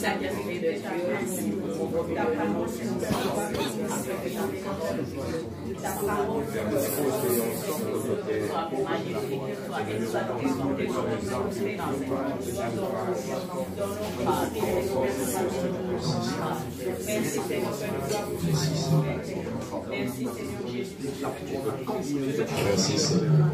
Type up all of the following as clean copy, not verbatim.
Saint-Esprit de Dieu, ta parole, ta parole, soit magnifique, soit exaltée, merci Seigneur, merci Seigneur Jésus. Merci Seigneur.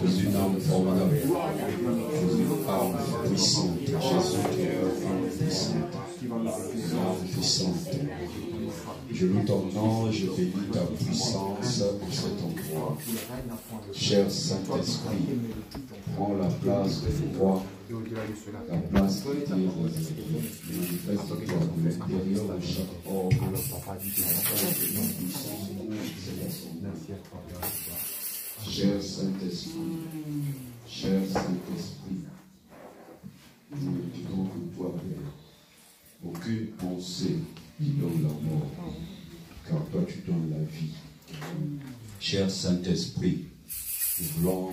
Jésus, âme formidable. Jésus, âme puissante. Jésus, tu es âme puissante. Âme puissante. Je loue ton nom, je bénis ta puissance pour cet endroit. Cher Saint-Esprit, prends la place de roi, la place qui t'est réservée. Manifeste-toi de l'intérieur de chaque organe, cher Saint-Esprit, cher Saint-Esprit, nous ne disons que toi, Père. Aucune pensée qui donne la mort, car toi tu donnes la vie. Cher Saint-Esprit, nous voulons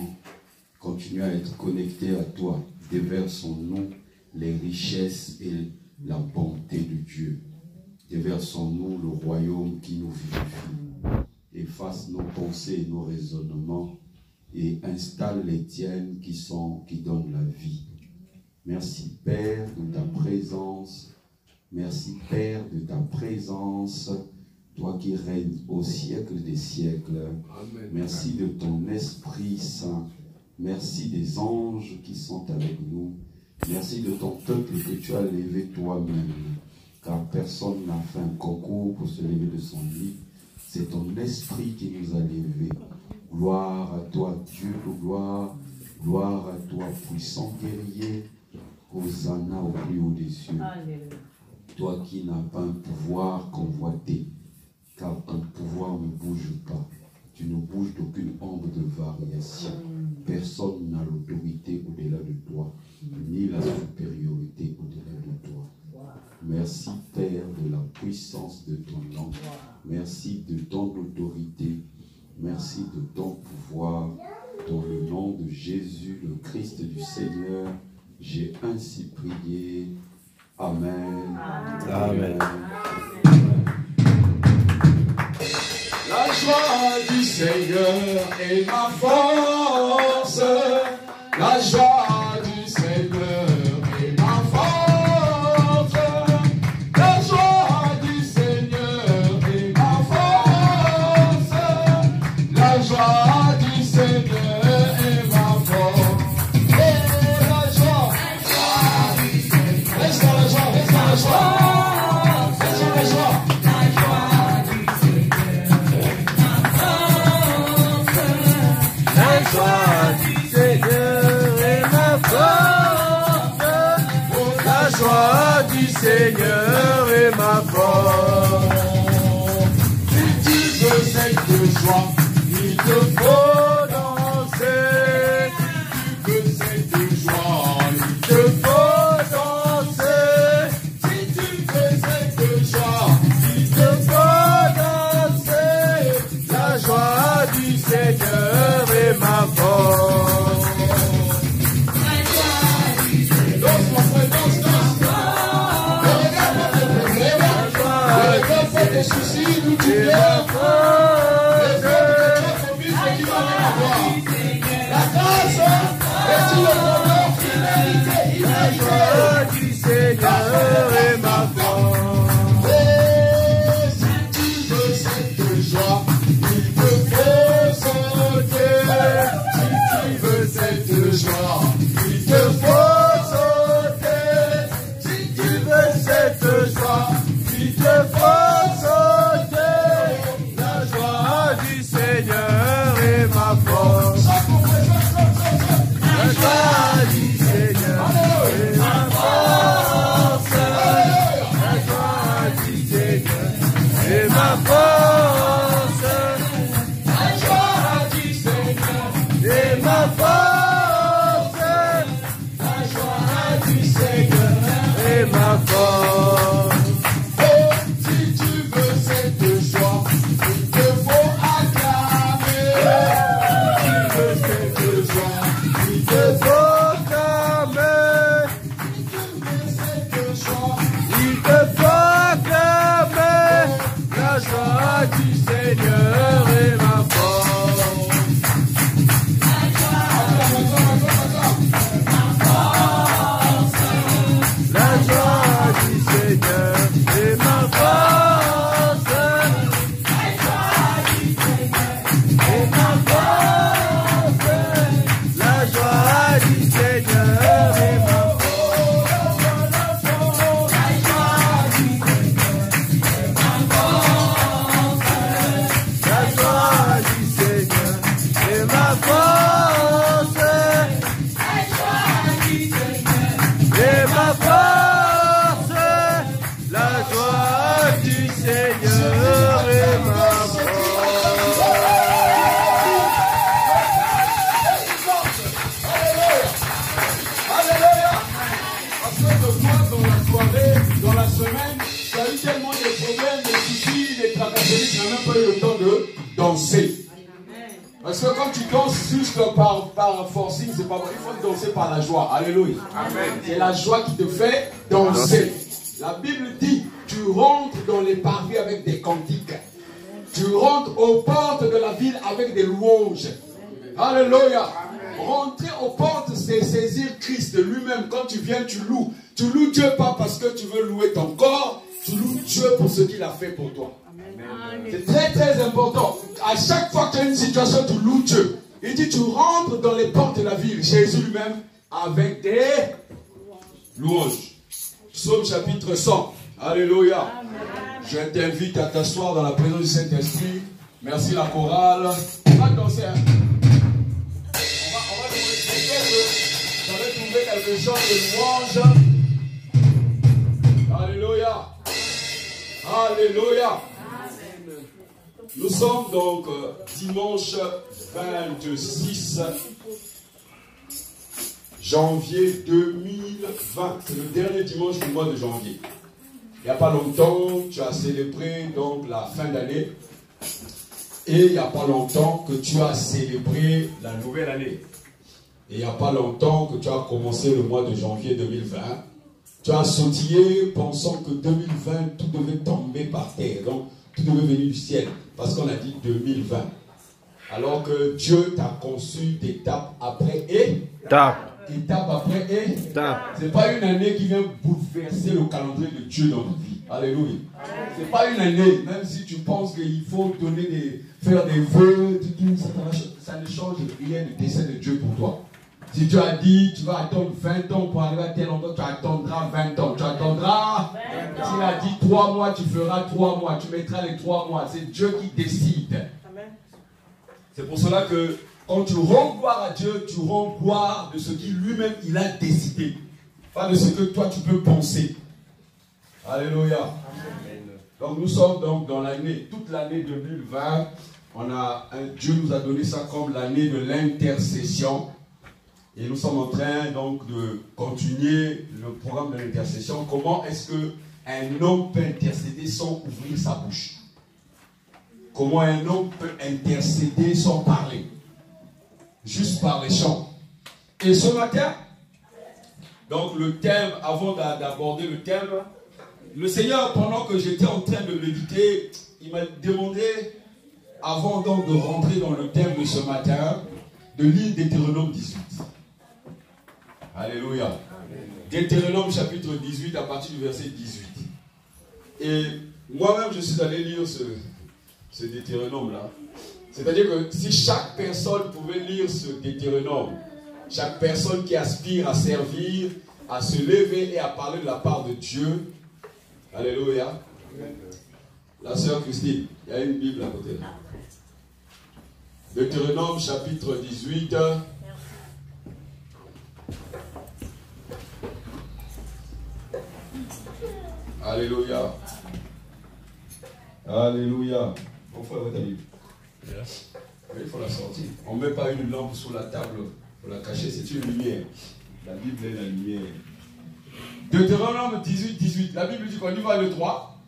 continuer à être connectés à toi. Déversons-nous les richesses et la bonté de Dieu. Déversons-nous le royaume qui nous vivifie. Efface nos pensées et nos raisonnements et installe les tiennes qui donnent la vie. Merci Père de ta présence. Merci Père de ta présence, toi qui règnes au siècle des siècles. Amen. Merci de ton Esprit Saint. Merci des anges qui sont avec nous. Merci de ton peuple que tu as levé toi-même. Car personne n'a fait un concours pour se lever de son lit. C'est ton esprit qui nous a levés. Gloire à toi Dieu, gloire. Gloire à toi puissant guerrier. Hosanna au plus haut des cieux. Alléluia. Toi qui n'as pas un pouvoir convoité, car ton pouvoir ne bouge pas. Tu ne bouges d'aucune ombre de variation. Personne n'a l'autorité au-delà de toi, ni la supériorité au-delà de toi. Merci Père de la puissance de ton nom. Merci de ton autorité. Merci de ton pouvoir. Dans le nom de Jésus, le Christ du Seigneur, j'ai ainsi prié. Amen. Amen. La joie du Seigneur est ma force. La joie du Seigneur est ma force. La joie du Seigneur est ma force. La joie du Seigneur est ma force. Et la joie. Reste dans la joie, reste dans la joie. Reste dans la joie. La joie du Seigneur est ma force. La joie du Seigneur est ma force. Si tu veux cette joie, il te faut danser. Si tu veux cette joie, il te faut danser. Si tu veux cette joie, il te faut danser. La joie du Seigneur est ma force. Danse, mon frère, danse, danse. Regarde pas tes soucis, d'où tu viens. La grâce, est-il le bonheur, finalité, immédiat. La joie du Seigneur est ma force. Et si tu veux cette joie, il te faut sauter. du Seigneur est ma force. La joie du Seigneur est ma force. La joie du Seigneur est ma le temps de danser. Parce que quand tu danses juste par forcing, c'est pas vrai. Il faut danser par la joie. Alléluia. C'est la joie qui te fait danser. La Bible dit, tu rentres dans les parvis avec des cantiques. Tu rentres aux portes de la ville avec des louanges. Alléluia. Rentrer aux portes, c'est saisir Christ lui-même. Quand tu viens, tu loues. Tu loues Dieu pas parce que tu veux louer ton corps. Tu loues Dieu pour ce qu'il a fait pour toi. C'est très très important. À chaque fois que tu as une situation, tu loues Dieu. Il dit, tu rentres dans les portes de la ville, Jésus lui-même, avec des louanges. Psaume chapitre 100. Alléluia. Amen. Je t'invite à t'asseoir dans la présence du Saint-Esprit. Merci la chorale. On va danser. On va j'avais trouvé quelque chose de louange. Alléluia. Alléluia. Nous sommes donc dimanche 26 janvier 2020. C'est le dernier dimanche du mois de janvier. Il n'y a pas longtemps, tu as célébré donc la fin d'année. Et il n'y a pas longtemps que tu as célébré la nouvelle année. Et il n'y a pas longtemps que tu as commencé le mois de janvier 2020. Tu as sautillé pensant que 2020, tout devait tomber par terre. Donc, tout devait venir du ciel. Parce qu'on a dit 2020. Alors que Dieu t'a conçu d'étape après étape. Étape après étape. Ce n'est pas une année qui vient bouleverser le calendrier de Dieu dans notre vie. Alléluia. Ce n'est pas une année, même si tu penses qu'il faut faire des vœux, ça ne change rien du dessein de Dieu pour toi. Si Dieu a dit, tu vas attendre 20 ans pour arriver à tel endroit, tu attendras 20 ans. Tu attendras. S'il a dit 3 mois, tu feras 3 mois. Tu mettras les 3 mois. C'est Dieu qui décide. C'est pour cela que quand tu rends gloire à Dieu, tu rends gloire de ce qu'il lui-même il a décidé. Pas de ce que toi tu peux penser. Alléluia. Amen. Donc nous sommes donc dans l'année, toute l'année 2020. Dieu nous a donné ça comme l'année de l'intercession. Et nous sommes en train donc de continuer le programme de l'intercession. Comment est-ce qu'un homme peut intercéder sans ouvrir sa bouche? Comment un homme peut intercéder sans parler? Juste par les chants. Et ce matin, donc le thème, avant d'aborder le thème, le Seigneur, pendant que j'étais en train de méditer, il m'a demandé, avant donc de rentrer dans le thème de ce matin, de lire Deutéronome 18. Alléluia. Deutéronome chapitre 18 à partir du verset 18. Et moi-même, je suis allé lire ce Deutéronome-là. C'est-à-dire que si chaque personne pouvait lire ce Deutéronome, chaque personne qui aspire à servir, à se lever et à parler de la part de Dieu, alléluia. La sœur Christine, il y a une Bible à côté. Deutéronome chapitre 18. Alléluia. Alléluia. On fait votre Bible. Oui, il faut la sortir. On ne met pas une lampe sous la table pour la cacher, c'est une lumière. La Bible est la lumière. Deutéronome 18, 18. La Bible dit qu'on y va le 3.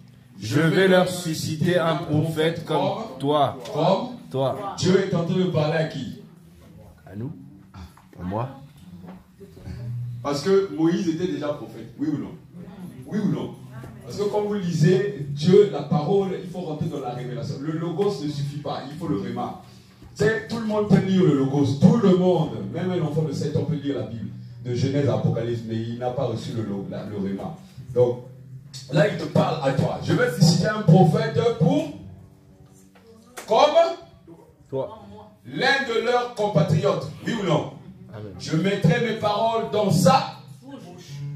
Je vais leur susciter un prophète comme toi. Comme toi. Dieu est en train de parler à qui? À nous? À moi? Parce que Moïse était déjà prophète. Oui ou non? Oui ou non? Parce que quand vous lisez Dieu, la parole, il faut rentrer dans la révélation. Le logos ne suffit pas, il faut le réma. Tout le monde peut lire le logos, tout le monde, même un enfant de 7 ans peut lire la Bible, de Genèse à Apocalypse, mais il n'a pas reçu le réma. Donc, là, il te parle à toi. Je vais te citer un prophète comme Toi. l'un de leurs compatriotes. Oui ou non? Amen. Je mettrai mes paroles dans sa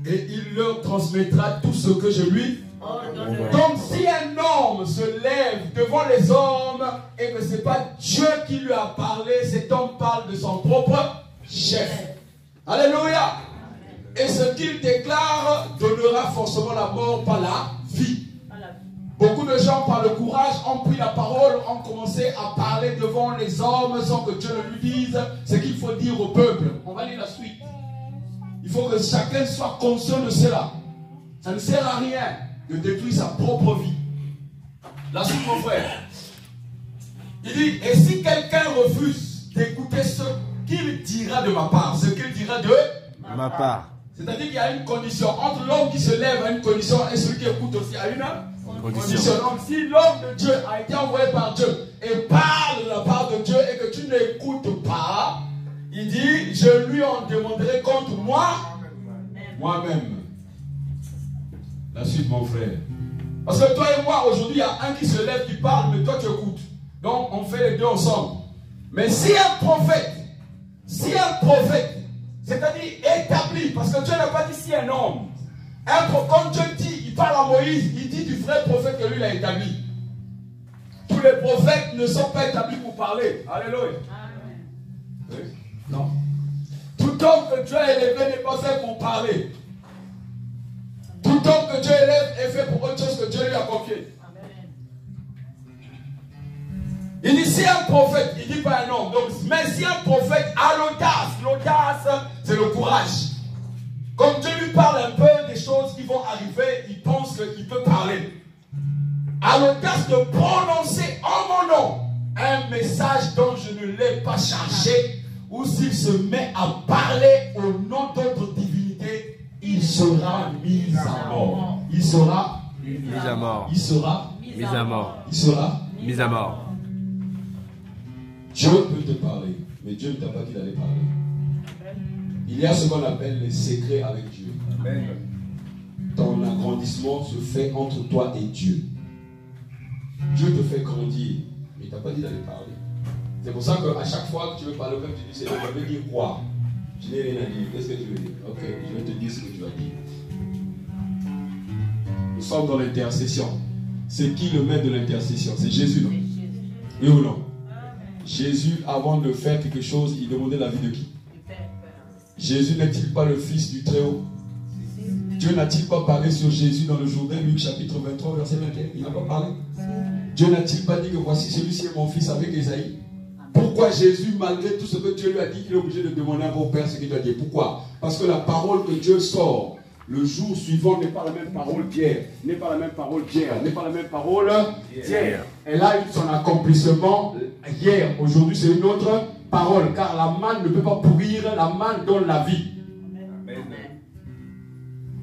et il leur transmettra tout ce que je lui. Donc si un homme se lève devant les hommes et que ce n'est pas Dieu qui lui a parlé, cet homme parle de son propre chef. Alléluia. Et ce qu'il déclare donnera forcément la mort par la vie. Beaucoup de gens par le courage ont pris la parole, ont commencé à parler devant les hommes sans que Dieu ne lui dise ce qu'il faut dire au peuple. On va lire la suite. Il faut que chacun soit conscient de cela. Ça ne sert à rien de détruire sa propre vie. La suite, mon frère. Il dit, et si quelqu'un refuse d'écouter ce qu'il dira de ma part, ce qu'il dira de Ma part. c'est-à-dire qu'il y a une condition. Entre l'homme qui se lève à une condition et celui qui écoute aussi à une condition. Donc si l'homme de Dieu a été envoyé par Dieu et parle de la part de Dieu et que tu n'écoutes pas, il dit, je lui en demanderai contre moi-même. La suite, mon frère. Parce que toi et moi, aujourd'hui, il y a un qui se lève, qui parle, mais toi tu écoutes. Donc on fait les deux ensemble. Mais si un prophète, c'est-à-dire établi, parce que Dieu n'a pas dit si un homme, comme Dieu dit, il parle à Moïse, il dit du vrai prophète que lui l'a établi. Tous les prophètes ne sont pas établis pour parler. Alléluia. Oui? Non. Tout homme que Dieu a élevé n'est pas fait pour parler. Tout homme que Dieu élève est fait pour autre chose que Dieu lui a confié. Il dit si un prophète, il dit pas un homme, donc, mais si un prophète a l'audace c'est le courage. Comme Dieu lui parle un peu des choses qui vont arriver, il pense qu'il peut parler. A l'audace de prononcer en mon nom un message dont je ne l'ai pas chargé, ou s'il se met à parler au nom d'autres divinités, il sera mis à mort. Il sera Mis à mort. Il sera Mis à mort. Il sera Mis à mort. Dieu peut te parler, mais Dieu ne t'a pas dit d'aller parler. Il y a ce qu'on appelle les secrets avec Dieu. Ton agrandissement se fait entre toi et Dieu. Dieu te fait grandir, mais il ne t'a pas dit d'aller parler. C'est pour ça qu'à chaque fois que tu veux parler, comme tu dis, Seigneur, je veux dire quoi? Je n'ai rien à dire. Qu'est-ce que tu veux dire? Ok, je vais te dire ce que tu vas dire. Nous sommes dans l'intercession. C'est qui le maître de l'intercession? C'est Jésus, non? Oui ou non? Jésus, avant de faire quelque chose, il demandait l'avis de qui? Jésus n'est-il pas le Fils du Très-Haut? Dieu n'a-t-il pas parlé sur Jésus dans le Jourdain, Luc chapitre 23, verset 21? Il n'a pas parlé. Dieu n'a-t-il pas dit que voici celui-ci est mon fils avec Esaïe? Pourquoi Jésus, malgré tout ce que Dieu lui a dit, il est obligé de demander à mon Père ce qu'il doit dire? Pourquoi? Parce que la parole que Dieu sort le jour suivant n'est pas la même parole d'hier, n'est pas la même parole d'hier, n'est pas la même parole d'hier. Elle a eu son accomplissement hier. Aujourd'hui, c'est une autre parole, car la manne ne peut pas pourrir, la manne donne la vie.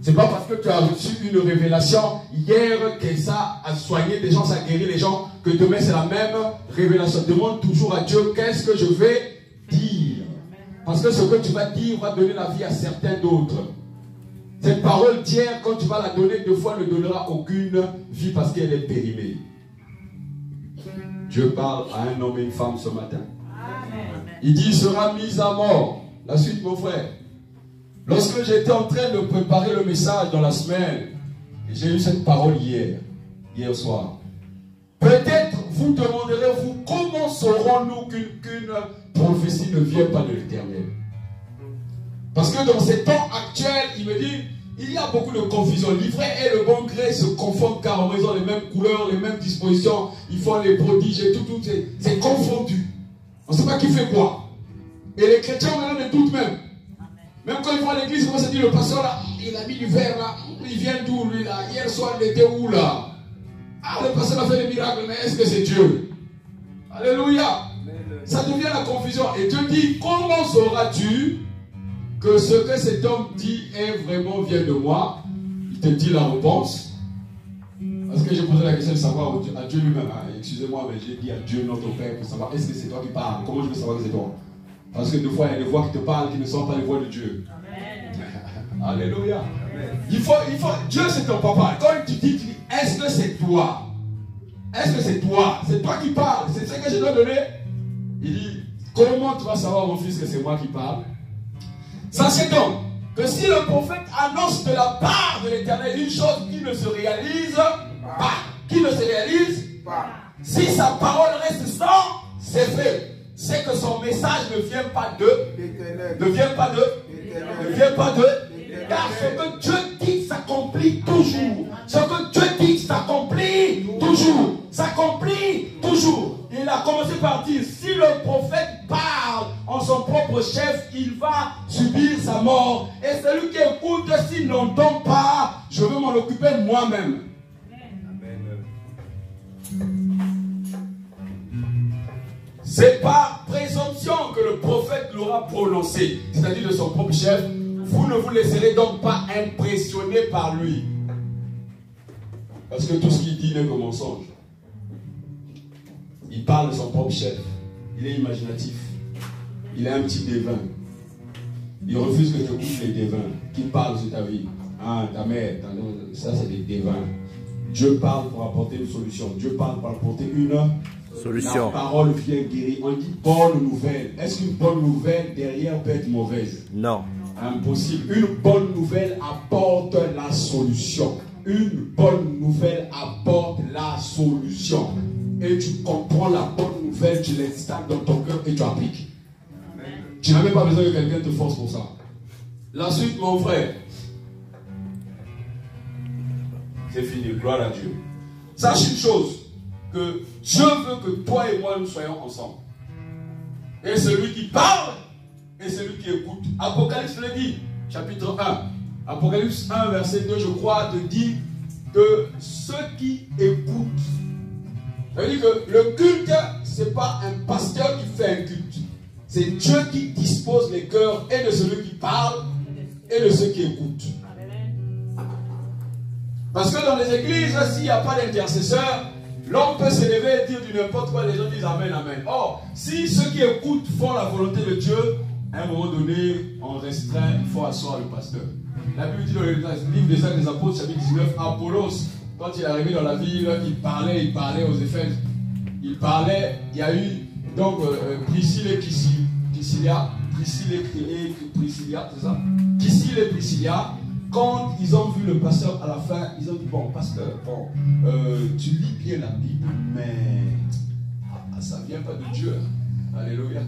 C'est pas parce que tu as reçu une révélation hier que ça a soigné des gens, ça a guéri les gens, que demain c'est la même révélation. Demande toujours à Dieu, qu'est-ce que je vais dire? Parce que ce que tu vas dire va donner la vie à certains d'autres. Cette parole d'hier, quand tu vas la donner 2 fois, ne donnera aucune vie parce qu'elle est périmée. Dieu parle à un homme et une femme ce matin. Il dit, il sera mis à mort. La suite, mon frère. Lorsque j'étais en train de préparer le message dans la semaine, j'ai eu cette parole hier soir. Peut-être vous demanderez-vous, comment saurons-nous qu'une prophétie ne vient pas de l'Éternel? Parce que dans ces temps actuels, il me dit, il y a beaucoup de confusion. L'ivraie et le bon gré se confondent car ils ont les mêmes couleurs, les mêmes dispositions. Ils font les prodiges et tout c'est confondu. On ne sait pas qui fait quoi. Et les chrétiens, maintenant, ne doutent même. Même quand ils vont à l'église, comment ça dit, le pasteur là, il a mis du verre là, il vient d'où lui là? Hier soir, il était où là? Ah, le pasteur a fait des miracles, mais est-ce que c'est Dieu? Alléluia. Ça devient la confusion. Et Dieu dit, comment sauras-tu que ce que cet homme dit est vraiment vient de moi? Il te dit la réponse. Parce que j'ai posé la question de savoir à Dieu lui-même. Hein. Excusez-moi, mais j'ai dit à Dieu, notre Père, pour savoir est-ce que c'est toi qui parles. Comment je peux savoir que c'est toi? Parce que des fois, il y a des voix qui te parlent qui ne sont pas les voix de Dieu. Amen. Alléluia. Il faut, Dieu c'est ton papa. Quand tu dis, est-ce que c'est toi? Est-ce que c'est toi? C'est toi qui parles. C'est ce que je dois donner. Il dit, comment tu vas savoir, mon fils, que c'est moi qui parle? Sachez donc que si le prophète annonce de la part de l'Éternel une chose qui ne se réalise pas, si sa parole reste sans effet, c'est que son message ne vient pas car ce que Dieu dit s'accomplit toujours. Ce que Dieu dit s'accomplit toujours. Il a commencé par dire, si le prophète parle en son propre chef, il va subir sa mort. Et celui qui écoute, s'il n'entend pas, je veux m'en occuper moi-même. C'est par présomption que le prophète l'aura prononcé, c'est-à-dire de son propre chef. Vous ne vous laisserez donc pas impressionner par lui. Parce que tout ce qu'il dit n'est que mensonge. Il parle de son propre chef. Il est imaginatif. Il est un petit devin. Il refuse que tu écoutes les devins qui parlent sur ta vie. Ah, ta mère, ça c'est des devins. Dieu parle pour apporter une solution. Dieu parle pour apporter une solution. La parole vient guérir. On dit bonne nouvelle. Est-ce qu'une bonne nouvelle derrière peut être mauvaise? Non. Impossible. Une bonne nouvelle apporte la solution. Une bonne nouvelle apporte la solution. Et tu comprends la bonne nouvelle, tu l'installes dans ton cœur et tu appliques. Tu n'as même pas besoin que quelqu'un te force pour ça. La suite, mon frère. C'est fini, gloire à Dieu. Sache une chose, que Dieu veut que toi et moi nous soyons ensemble. Et celui qui parle et celui qui écoute. Apocalypse le dit, chapitre 1. Apocalypse 1, verset 2, je crois, te dit que ceux qui écoutent. Ça veut dire que le culte, ce n'est pas un pasteur qui fait un culte. C'est Dieu qui dispose les cœurs et de celui qui parle et de ceux qui écoutent. Parce que dans les églises, s'il n'y a pas d'intercesseur, l'homme peut s'élever et dire du n'importe quoi, les gens disent Amen, Amen. Or, si ceux qui écoutent font la volonté de Dieu, à un moment donné, on restreint, il faut asseoir le pasteur. La Bible dit dans le livre des Actes des Apôtres, chapitre 19, Apollos, quand il est arrivé dans la ville, il parlait aux Éphèses. Il parlait, il y a eu donc Priscille et Priscilla, c'est ça? Priscille et Priscilla. Quand ils ont vu le pasteur à la fin, ils ont dit, bon, pasteur, bon, tu lis bien la Bible, mais ça ne vient pas de Dieu. Alléluia.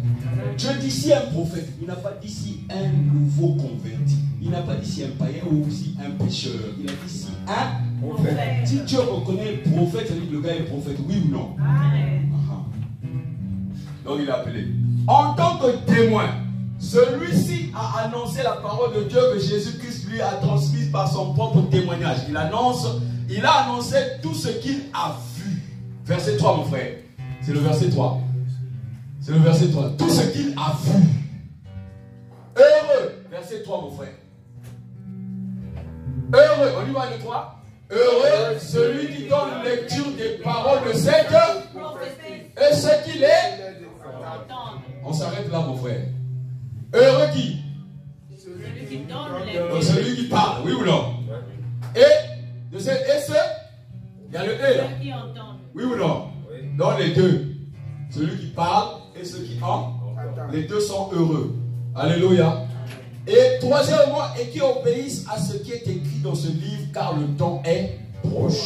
Dieu dit si un prophète, il n'a pas dit si un nouveau converti, il n'a pas dit si un païen ou si un pécheur, il a dit si un prophète. Si Dieu reconnaît le prophète, ça veut dire que le gars est prophète, oui ou non? Donc il a appelé. En tant que témoin, celui-ci a annoncé la parole de Dieu que Jésus-Christ lui a transmise par son propre témoignage. Il a annoncé tout ce qu'il a vu. Verset 3, mon frère. C'est le verset 3. C'est le verset 3. Tout ce qu'il a vu. Heureux. Verset 3, mon frère. Heureux. On y va le 3. Heureux celui qui donne lecture des paroles de cette et ce qu'il est. On s'arrête là, mon frère. Heureux qui? Celui qui donne les donc, celui qui parle, oui ou non? Et de ce il y a le et là. qui entendent. Oui ou non? Dans les deux. Celui qui parle et ceux qui entendent. Les deux sont heureux. Alléluia. Et troisièmement, et qui obéissent à ce qui est écrit dans ce livre, car le temps est proche.